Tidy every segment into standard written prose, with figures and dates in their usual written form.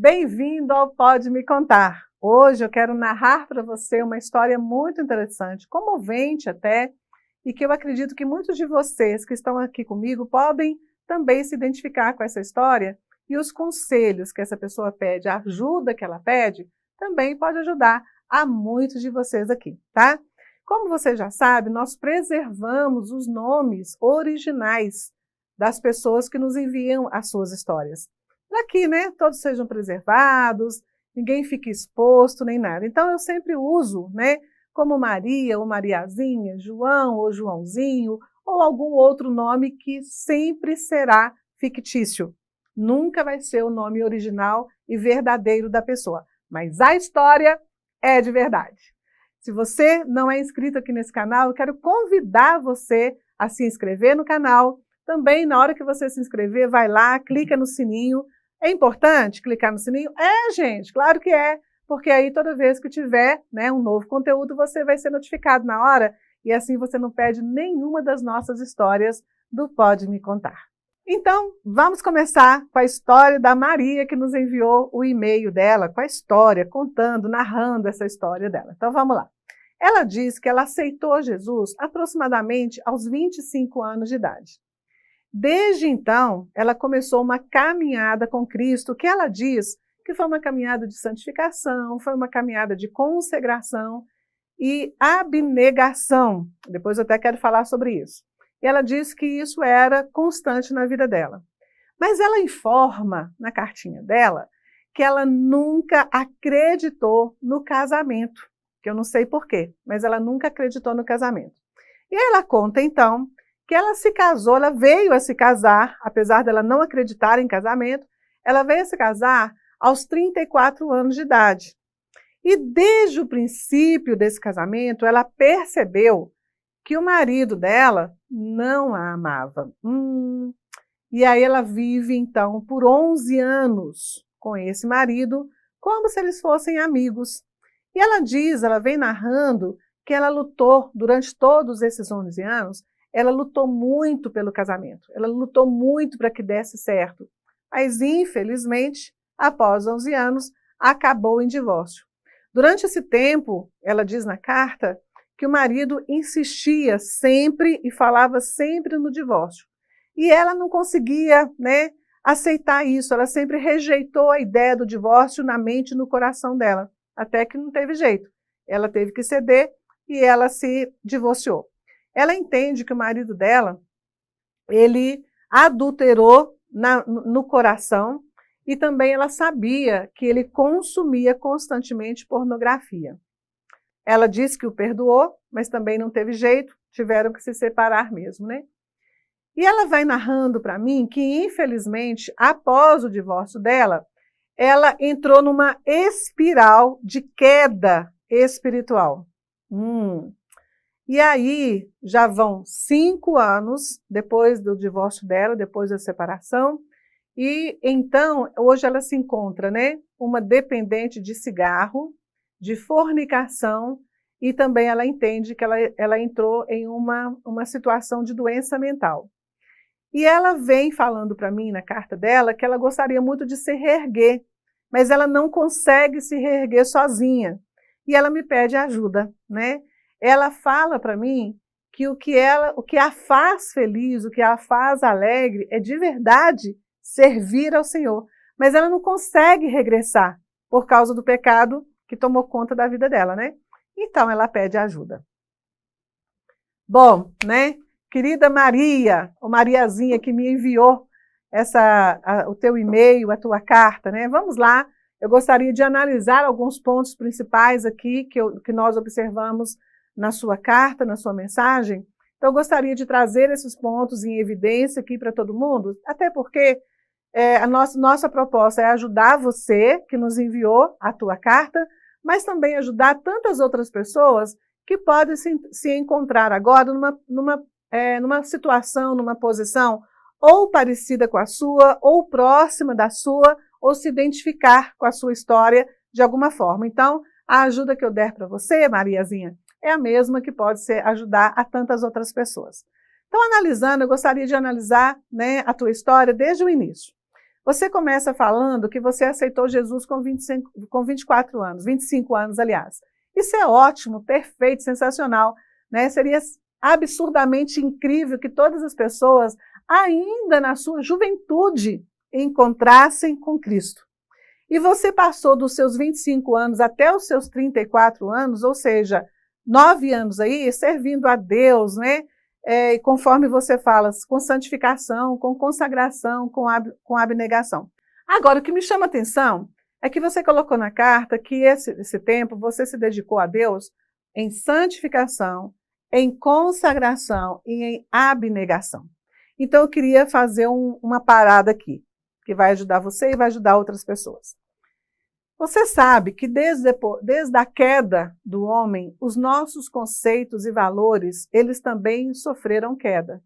Bem-vindo ao Pode Me Contar. Hoje eu quero narrar para você uma história muito interessante, comovente até, e que eu acredito que muitos de vocês que estão aqui comigo podem também se identificar com essa história, e os conselhos que essa pessoa pede, a ajuda que ela pede, também pode ajudar a muitos de vocês aqui, tá? Como você já sabe, nós preservamos os nomes originais das pessoas que nos enviam as suas histórias. Para que, né, todos sejam preservados, ninguém fique exposto nem nada. Então eu sempre uso, né, como Maria ou Mariazinha, João ou Joãozinho, ou algum outro nome que sempre será fictício. Nunca vai ser o nome original e verdadeiro da pessoa, mas a história é de verdade. Se você não é inscrito aqui nesse canal, eu quero convidar você a se inscrever no canal. Também, na hora que você se inscrever, vai lá, clica no sininho. É importante clicar no sininho? É, gente, claro que é, porque aí toda vez que tiver, né, um novo conteúdo, você vai ser notificado na hora e assim você não perde nenhuma das nossas histórias do Pode Me Contar. Então, vamos começar com a história da Maria, que nos enviou o e-mail dela, com a história, contando, narrando essa história dela. Então, vamos lá. Ela diz que ela aceitou Jesus aproximadamente aos 25 anos de idade. Desde então, ela começou uma caminhada com Cristo, que ela diz que foi uma caminhada de santificação, foi uma caminhada de consagração e abnegação. Depois eu até quero falar sobre isso. E ela diz que isso era constante na vida dela. Mas ela informa na cartinha dela que ela nunca acreditou no casamento, que eu não sei porquê, mas ela nunca acreditou no casamento. E aí ela conta então que ela se casou, ela veio a se casar, apesar dela não acreditar em casamento, ela veio a se casar aos 34 anos de idade. E desde o princípio desse casamento, ela percebeu que o marido dela não a amava. E aí ela vive, então, por 11 anos com esse marido, como se eles fossem amigos. E ela diz, ela vem narrando, que ela lutou durante todos esses 11 anos, ela lutou muito pelo casamento, ela lutou muito para que desse certo. Mas, infelizmente, após 11 anos, acabou em divórcio. Durante esse tempo, ela diz na carta, que o marido insistia sempre e falava sempre no divórcio. E ela não conseguia, né, aceitar isso, ela sempre rejeitou a ideia do divórcio na mente e no coração dela, até que não teve jeito. Ela teve que ceder e ela se divorciou. Ela entende que o marido dela, ele adulterou no coração e também ela sabia que ele consumia constantemente pornografia. Ela disse que o perdoou, mas também não teve jeito, tiveram que se separar mesmo, né? E ela vai narrando para mim que, infelizmente, após o divórcio dela, ela entrou numa espiral de queda espiritual. E aí, já vão 5 anos depois do divórcio dela, depois da separação, e então, hoje ela se encontra, né, uma dependente de cigarro, de fornicação, e também ela entende que ela entrou em uma situação de doença mental. E ela vem falando para mim na carta dela que ela gostaria muito de se reerguer, mas ela não consegue se reerguer sozinha. E ela me pede ajuda, né? Ela fala para mim que o que a faz feliz, o que a faz alegre é de verdade servir ao Senhor. Mas ela não consegue regressar por causa do pecado que tomou conta da vida dela, né? Então ela pede ajuda. Bom, né? Querida Maria, ou Mariazinha que me enviou o teu e-mail, a tua carta, né? Vamos lá. Eu gostaria de analisar alguns pontos principais aqui que nós observamos na sua carta, na sua mensagem. Então eu gostaria de trazer esses pontos em evidência aqui para todo mundo, até porque a nossa proposta é ajudar você, que nos enviou a tua carta, mas também ajudar tantas outras pessoas que podem se encontrar agora numa situação, numa posição ou parecida com a sua, ou próxima da sua, ou se identificar com a sua história de alguma forma. Então, a ajuda que eu der para você, Mariazinha, é a mesma que pode ajudar a tantas outras pessoas. Então, analisando, eu gostaria de analisar, né, a tua história desde o início. Você começa falando que você aceitou Jesus com 24 anos, 25 anos, aliás. Isso é ótimo, perfeito, sensacional, né? Seria absurdamente incrível que todas as pessoas, ainda na sua juventude, encontrassem com Cristo. E você passou dos seus 25 anos até os seus 34 anos, ou seja, 9 anos aí, servindo a Deus, né? Conforme você fala, com santificação, com consagração, com abnegação. Agora, o que me chama a atenção é que você colocou na carta que esse tempo você se dedicou a Deus em santificação, em consagração e em abnegação. Então, eu queria fazer uma parada aqui, que vai ajudar você e vai ajudar outras pessoas. Você sabe que desde a queda do homem, os nossos conceitos e valores, eles também sofreram queda.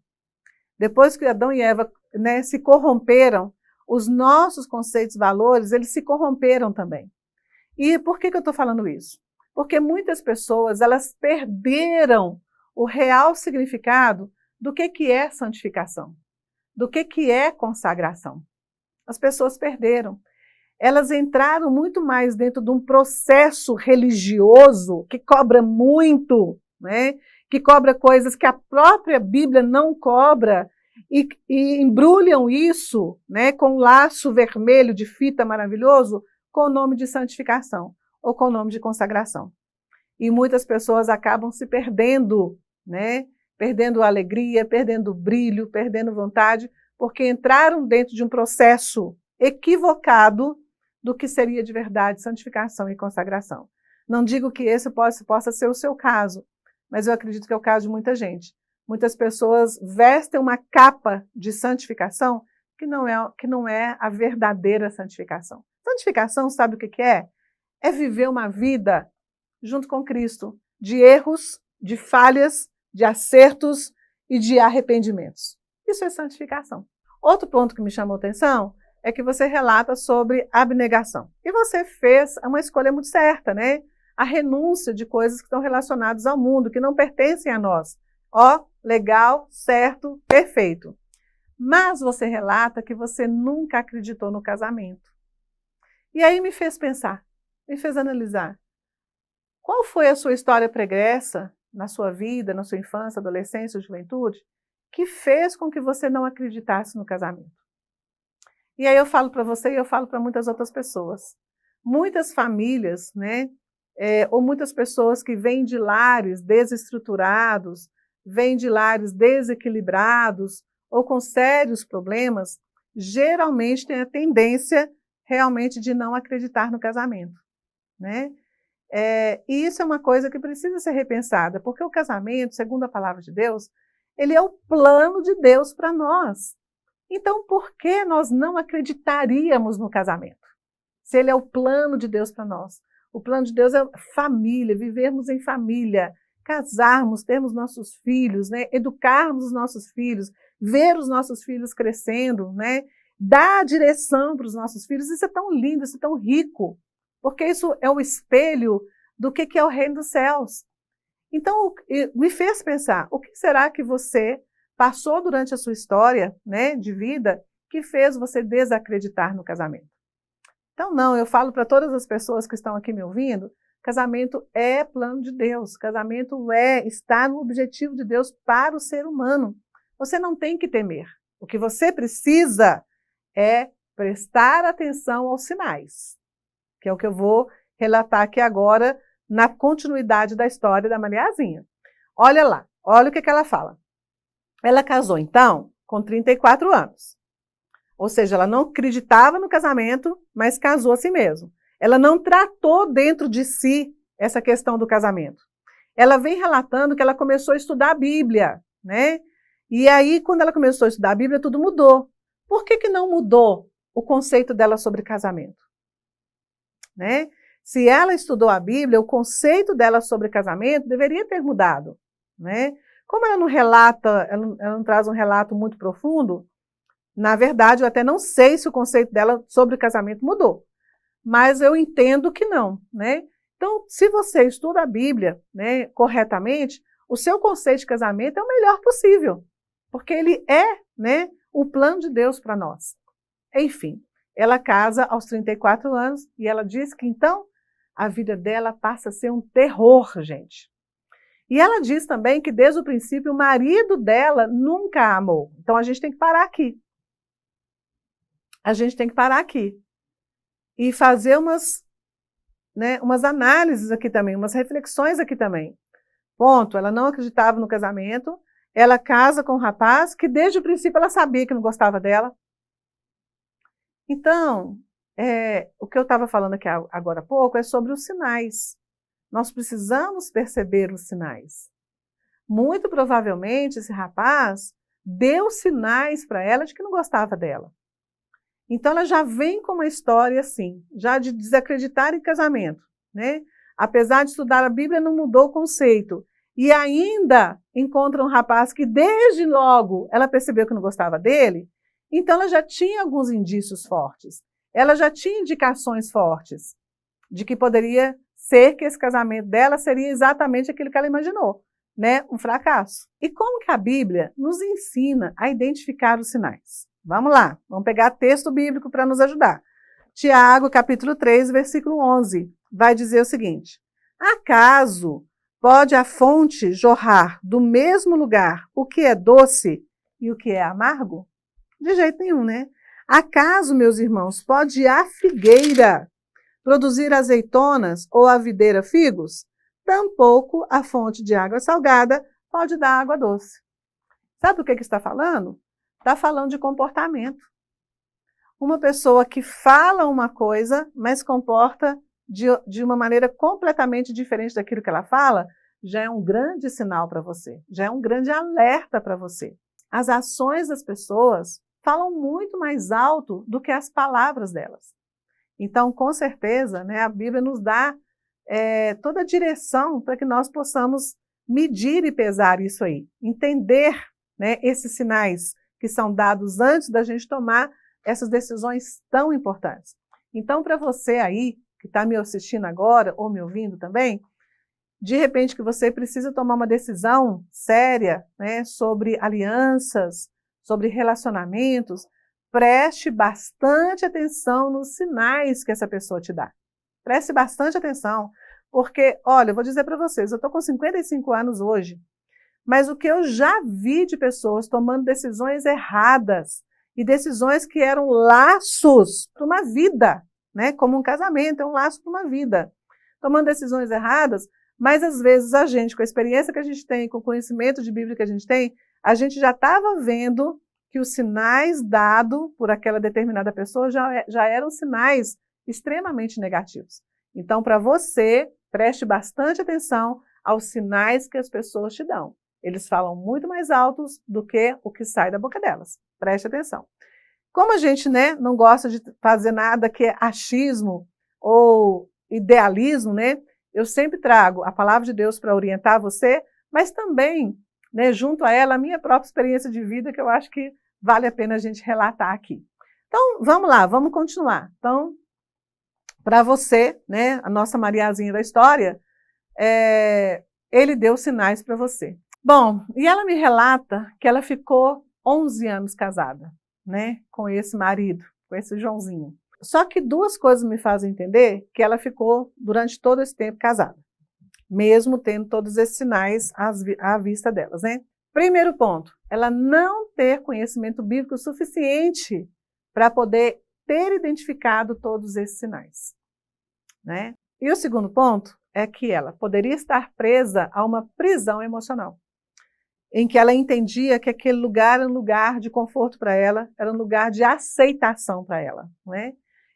Depois que Adão e Eva, né, se corromperam, os nossos conceitos e valores, eles se corromperam também. E por que eu estou falando isso? Porque muitas pessoas, elas perderam o real significado do que é santificação, do que é consagração. As pessoas perderam. Elas entraram muito mais dentro de um processo religioso que cobra muito, né? Que cobra coisas que a própria Bíblia não cobra e embrulham isso, né, com um laço vermelho de fita maravilhoso com o nome de santificação ou com o nome de consagração. E muitas pessoas acabam se perdendo, né? Perdendo a alegria, perdendo o brilho, perdendo vontade, porque entraram dentro de um processo equivocado do que seria de verdade santificação e consagração. Não digo que esse possa ser o seu caso, mas eu acredito que é o caso de muita gente. Muitas pessoas vestem uma capa de santificação que não é a verdadeira santificação. Santificação, sabe o que é? É viver uma vida junto com Cristo, de erros, de falhas, de acertos e de arrependimentos. Isso é santificação. Outro ponto que me chamou a atenção é que você relata sobre abnegação. E você fez uma escolha muito certa, né? A renúncia de coisas que estão relacionadas ao mundo, que não pertencem a nós. Ó, legal, certo, perfeito. Mas você relata que você nunca acreditou no casamento. E aí me fez pensar, me fez analisar. Qual foi a sua história pregressa na sua vida, na sua infância, adolescência, juventude, que fez com que você não acreditasse no casamento? E aí eu falo para você e eu falo para muitas outras pessoas. Muitas famílias, né, ou muitas pessoas que vêm de lares desestruturados, vêm de lares desequilibrados ou com sérios problemas, geralmente têm a tendência realmente de não acreditar no casamento, né? E isso é uma coisa que precisa ser repensada, porque o casamento, segundo a palavra de Deus, ele é o plano de Deus para nós. Então, por que nós não acreditaríamos no casamento? Se ele é o plano de Deus para nós. O plano de Deus é família, vivermos em família, casarmos, termos nossos filhos, né? Educarmos os nossos filhos, ver os nossos filhos crescendo, né? Dar direção para os nossos filhos. Isso é tão lindo, isso é tão rico, porque isso é o espelho do que é o reino dos céus. Então, me fez pensar, o que será que você passou durante a sua história, né, de vida, que fez você desacreditar no casamento? Então, não, eu falo para todas as pessoas que estão aqui me ouvindo, casamento é plano de Deus, casamento está no objetivo de Deus para o ser humano. Você não tem que temer. O que você precisa é prestar atenção aos sinais, que é o que eu vou relatar aqui agora na continuidade da história da Mariazinha. Olha lá, olha o que ela fala. Ela casou, então, com 34 anos. Ou seja, ela não acreditava no casamento, mas casou a si mesmo. Ela não tratou dentro de si essa questão do casamento. Ela vem relatando que ela começou a estudar a Bíblia, né? E aí, quando ela começou a estudar a Bíblia, tudo mudou. Por que não mudou o conceito dela sobre casamento? Né? Se ela estudou a Bíblia, o conceito dela sobre casamento deveria ter mudado, né? Como ela não relata, ela não traz um relato muito profundo, na verdade, eu até não sei se o conceito dela sobre casamento mudou, mas eu entendo que não, né? Então, se você estuda a Bíblia, né, corretamente, o seu conceito de casamento é o melhor possível, porque ele é, né, o plano de Deus para nós. Enfim, ela casa aos 34 anos e ela diz que então a vida dela passa a ser um terror, gente. E ela diz também que desde o princípio o marido dela nunca a amou. Então a gente tem que parar aqui. A gente tem que parar aqui e fazer umas análises aqui também, umas reflexões aqui também. Ponto, ela não acreditava no casamento, ela casa com um rapaz que desde o princípio ela sabia que não gostava dela. Então, o que eu estava falando aqui agora há pouco é sobre os sinais. Nós precisamos perceber os sinais. Muito provavelmente esse rapaz deu sinais para ela de que não gostava dela. Então ela já vem com uma história assim, já de desacreditar em casamento, né? Apesar de estudar a Bíblia, não mudou o conceito. E ainda encontra um rapaz que desde logo ela percebeu que não gostava dele, então ela já tinha alguns indícios fortes. Ela já tinha indicações fortes de que poderia ser que esse casamento dela seria exatamente aquilo que ela imaginou, né? Um fracasso. E como que a Bíblia nos ensina a identificar os sinais? Vamos lá, vamos pegar texto bíblico para nos ajudar. Tiago, capítulo 3, versículo 11, vai dizer o seguinte: acaso pode a fonte jorrar do mesmo lugar o que é doce e o que é amargo? De jeito nenhum, né? Acaso, meus irmãos, pode a figueira produzir azeitonas ou a videira figos? Tampouco a fonte de água salgada pode dar água doce. Sabe o que está falando? Está falando de comportamento. Uma pessoa que fala uma coisa, mas comporta de uma maneira completamente diferente daquilo que ela fala, já é um grande sinal para você, já é um grande alerta para você. As ações das pessoas falam muito mais alto do que as palavras delas. Então, com certeza, né, a Bíblia nos dá toda a direção para que nós possamos medir e pesar isso aí, entender, né, esses sinais que são dados antes da gente tomar essas decisões tão importantes. Então, para você aí, que está me assistindo agora, ou me ouvindo também, de repente que você precisa tomar uma decisão séria, né, sobre alianças, sobre relacionamentos, preste bastante atenção nos sinais que essa pessoa te dá. Preste bastante atenção, porque, olha, eu vou dizer para vocês, eu estou com 55 anos hoje, mas o que eu já vi de pessoas tomando decisões erradas e decisões que eram laços para uma vida, né? Como um casamento, é um laço para uma vida. Tomando decisões erradas, mas às vezes a gente, com a experiência que a gente tem, com o conhecimento de Bíblia que a gente tem, a gente já estava vendo que os sinais dados por aquela determinada pessoa já eram sinais extremamente negativos. Então, para você, preste bastante atenção aos sinais que as pessoas te dão. Eles falam muito mais altos do que o que sai da boca delas. Preste atenção. Como a gente, né, não gosta de fazer nada que é achismo ou idealismo, né, eu sempre trago a palavra de Deus para orientar você, mas também, né, junto a ela, a minha própria experiência de vida, que eu acho que vale a pena a gente relatar aqui. Então, vamos lá, vamos continuar. Então, para você, né, a nossa Mariazinha da história, ele deu sinais para você. Bom, e ela me relata que ela ficou 11 anos casada, né, com esse marido, com esse Joãozinho. Só que duas coisas me fazem entender que ela ficou durante todo esse tempo casada, mesmo tendo todos esses sinais à vista delas, né? Primeiro ponto, ela não ter conhecimento bíblico suficiente para poder ter identificado todos esses sinais, né? E o segundo ponto é que ela poderia estar presa a uma prisão emocional, em que ela entendia que aquele lugar era um lugar de conforto para ela, era um lugar de aceitação para ela, né?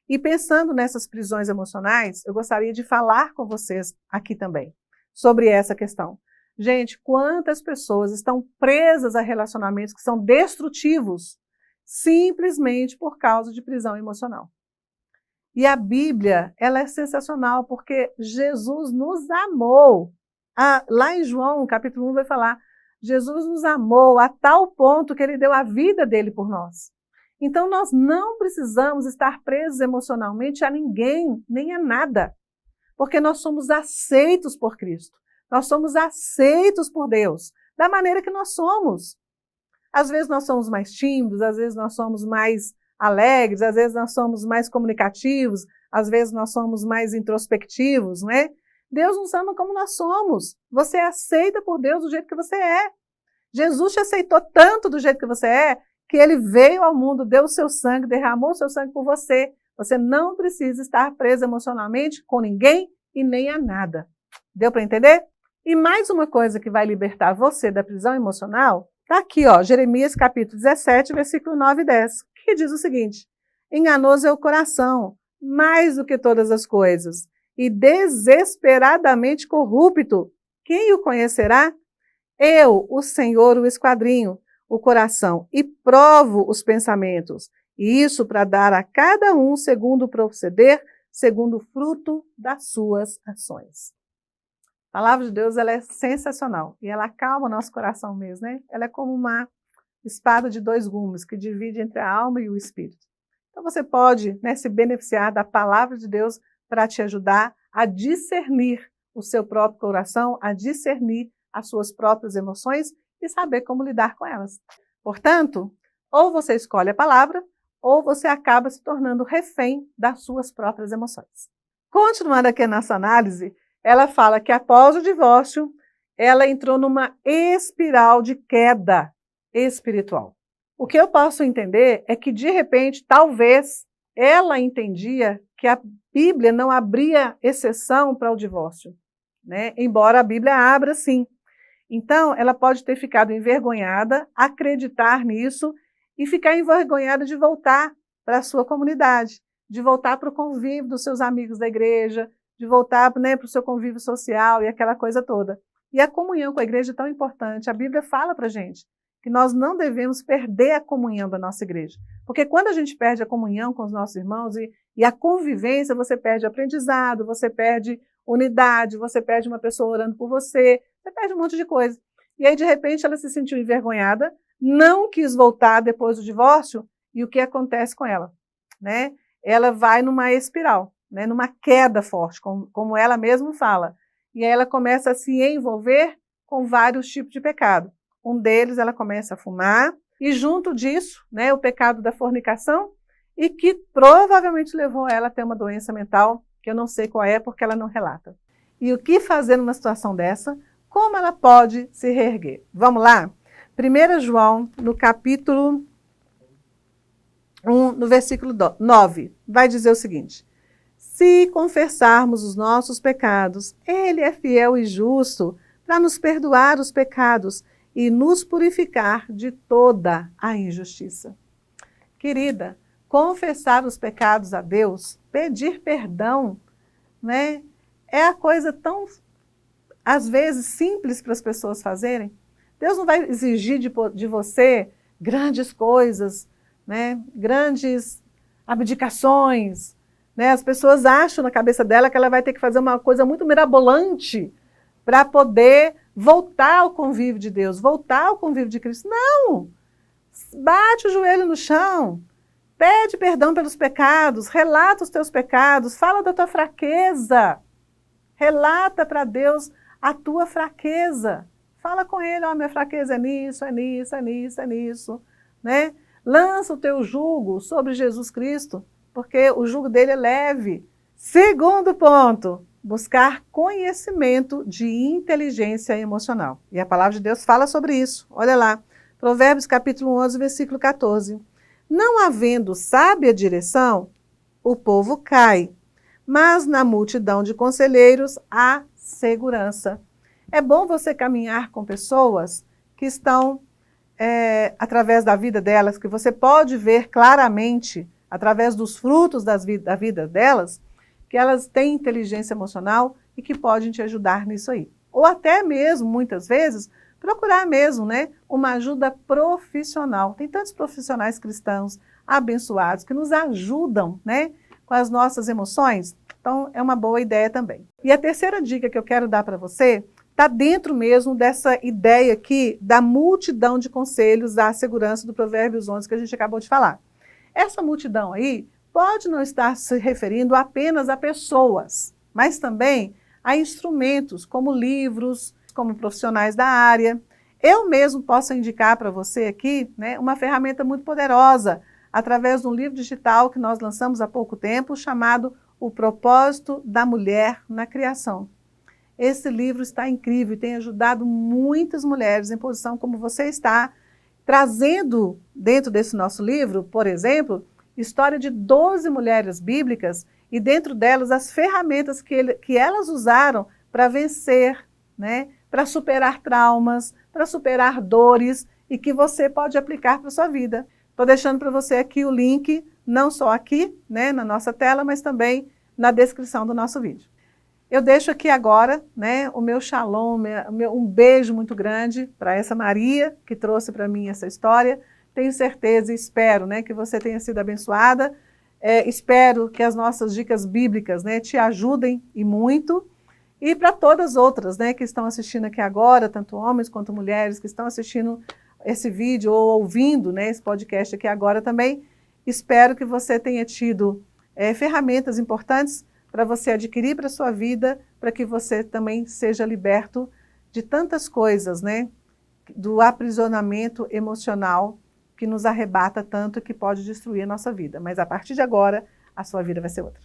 E pensando nessas prisões emocionais, eu gostaria de falar com vocês aqui também sobre essa questão. Gente, quantas pessoas estão presas a relacionamentos que são destrutivos simplesmente por causa de prisão emocional? E a Bíblia, ela é sensacional porque Jesus nos amou. Lá em João, capítulo 1, vai falar, Jesus nos amou a tal ponto que ele deu a vida dele por nós. Então, nós não precisamos estar presos emocionalmente a ninguém, nem a nada, porque nós somos aceitos por Cristo. Nós somos aceitos por Deus, da maneira que nós somos. Às vezes nós somos mais tímidos, às vezes nós somos mais alegres, às vezes nós somos mais comunicativos, às vezes nós somos mais introspectivos, né? Deus nos ama como nós somos. Você é aceita por Deus do jeito que você é. Jesus te aceitou tanto do jeito que você é, que ele veio ao mundo, deu o seu sangue, derramou o seu sangue por você. Você não precisa estar preso emocionalmente com ninguém e nem a nada. Deu para entender? E mais uma coisa que vai libertar você da prisão emocional, está aqui, ó, Jeremias capítulo 17, versículo 9 e 10, que diz o seguinte: enganoso é o coração, mais do que todas as coisas, e desesperadamente corrupto. Quem o conhecerá? Eu, o Senhor, o esquadrinho o coração e provo os pensamentos, e isso para dar a cada um segundo o proceder, segundo o fruto das suas ações. A palavra de Deus, ela é sensacional e ela acalma o nosso coração mesmo, né? Ela é como uma espada de dois gumes que divide entre a alma e o espírito. Então você pode, né, se beneficiar da palavra de Deus para te ajudar a discernir o seu próprio coração, a discernir as suas próprias emoções e saber como lidar com elas. Portanto, ou você escolhe a palavra, ou você acaba se tornando refém das suas próprias emoções. Continuando aqui a nossa análise, ela fala que após o divórcio, ela entrou numa espiral de queda espiritual. O que eu posso entender é que, de repente, talvez ela entendia que a Bíblia não abria exceção para o divórcio, né? Embora a Bíblia abra, sim. Então, ela pode ter ficado envergonhada, acreditar nisso e ficar envergonhada de voltar para a sua comunidade, de voltar para o convívio dos seus amigos da igreja, de voltar, né, para o seu convívio social e aquela coisa toda. E a comunhão com a igreja é tão importante. A Bíblia fala para a gente que nós não devemos perder a comunhão da nossa igreja. Porque quando a gente perde a comunhão com os nossos irmãos e a convivência, você perde aprendizado, você perde unidade, você perde uma pessoa orando por você, você perde um monte de coisa. E aí, de repente, ela se sentiu envergonhada, não quis voltar depois do divórcio, e o que acontece com ela? Né? Ela vai numa espiral, né? Numa queda forte, como ela mesma fala. E aí ela começa a se envolver com vários tipos de pecado. Um deles, ela começa a fumar, e junto disso, né, o pecado da fornicação, e que provavelmente levou ela a ter uma doença mental, que eu não sei qual é, porque ela não relata. E o que fazer numa situação dessa? Como ela pode se reerguer? Vamos lá? 1 João, no capítulo 1, no versículo 9, vai dizer o seguinte: se confessarmos os nossos pecados, Ele é fiel e justo para nos perdoar os pecados e nos purificar de toda a injustiça. Querida, confessar os pecados a Deus, pedir perdão, né, é a coisa tão, às vezes, simples para as pessoas fazerem. Deus não vai exigir de você grandes coisas, né, grandes abdicações. Né? As pessoas acham na cabeça dela que ela vai ter que fazer uma coisa muito mirabolante para poder voltar ao convívio de Deus, voltar ao convívio de Cristo. Não! Bate o joelho no chão, pede perdão pelos pecados, relata os teus pecados, fala da tua fraqueza, relata para Deus a tua fraqueza. Fala com Ele, ó, minha fraqueza é nisso, é nisso, é nisso, é nisso. Né? Lança o teu jugo sobre Jesus Cristo, porque o jugo dele é leve. Segundo ponto, buscar conhecimento de inteligência emocional. E a palavra de Deus fala sobre isso. Olha lá, Provérbios capítulo 11, versículo 14. Não havendo sábia direção, o povo cai, mas na multidão de conselheiros há segurança. É bom você caminhar com pessoas que estão, através da vida delas, que você pode ver claramente, através dos frutos da vida delas, que elas têm inteligência emocional e que podem te ajudar nisso aí. Ou até mesmo, muitas vezes, procurar mesmo, né, uma ajuda profissional. Tem tantos profissionais cristãos abençoados que nos ajudam, né, com as nossas emoções. Então, é uma boa ideia também. E a terceira dica que eu quero dar para você está dentro mesmo dessa ideia aqui da multidão de conselhos da segurança do Provérbios 11 que a gente acabou de falar. Essa multidão aí pode não estar se referindo apenas a pessoas, mas também a instrumentos como livros, como profissionais da área. Eu mesmo posso indicar para você aqui, né, uma ferramenta muito poderosa, através de um livro digital que nós lançamos há pouco tempo, chamado O Propósito da Mulher na Criação. Esse livro está incrível e tem ajudado muitas mulheres em posição como você está, trazendo dentro desse nosso livro, por exemplo, história de 12 mulheres bíblicas e dentro delas as ferramentas que elas usaram para vencer, né, para superar traumas, para superar dores e que você pode aplicar para a sua vida. Estou deixando para você aqui o link, não só aqui, né, na nossa tela, mas também na descrição do nosso vídeo. Eu deixo aqui agora, né, o meu shalom, um beijo muito grande para essa Maria que trouxe para mim essa história. Tenho certeza e espero, né, que você tenha sido abençoada. Espero que as nossas dicas bíblicas, né, te ajudem e muito. E para todas as outras, né, que estão assistindo aqui agora, tanto homens quanto mulheres que estão assistindo esse vídeo ou ouvindo, né, esse podcast aqui agora também, espero que você tenha tido ferramentas importantes para você adquirir para a sua vida, para que você também seja liberto de tantas coisas, né, do aprisionamento emocional que nos arrebata tanto e que pode destruir a nossa vida. Mas a partir de agora, a sua vida vai ser outra.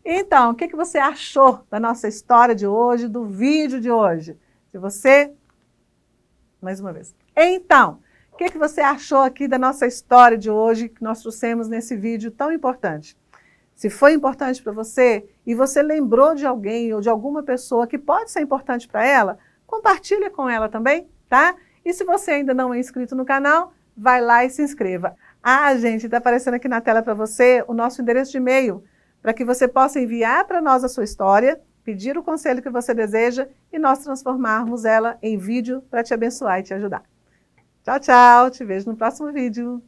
Então, o que você achou da nossa história de hoje, do vídeo de hoje? Se você... Mais uma vez. Então, o que você achou aqui da nossa história de hoje, que nós trouxemos nesse vídeo tão importante? Se foi importante para você e você lembrou de alguém ou de alguma pessoa que pode ser importante para ela, compartilha com ela também, tá? E se você ainda não é inscrito no canal, vai lá e se inscreva. Ah, gente, está aparecendo aqui na tela para você o nosso endereço de e-mail, para que você possa enviar para nós a sua história, pedir o conselho que você deseja e nós transformarmos ela em vídeo para te abençoar e te ajudar. Tchau, tchau, te vejo no próximo vídeo.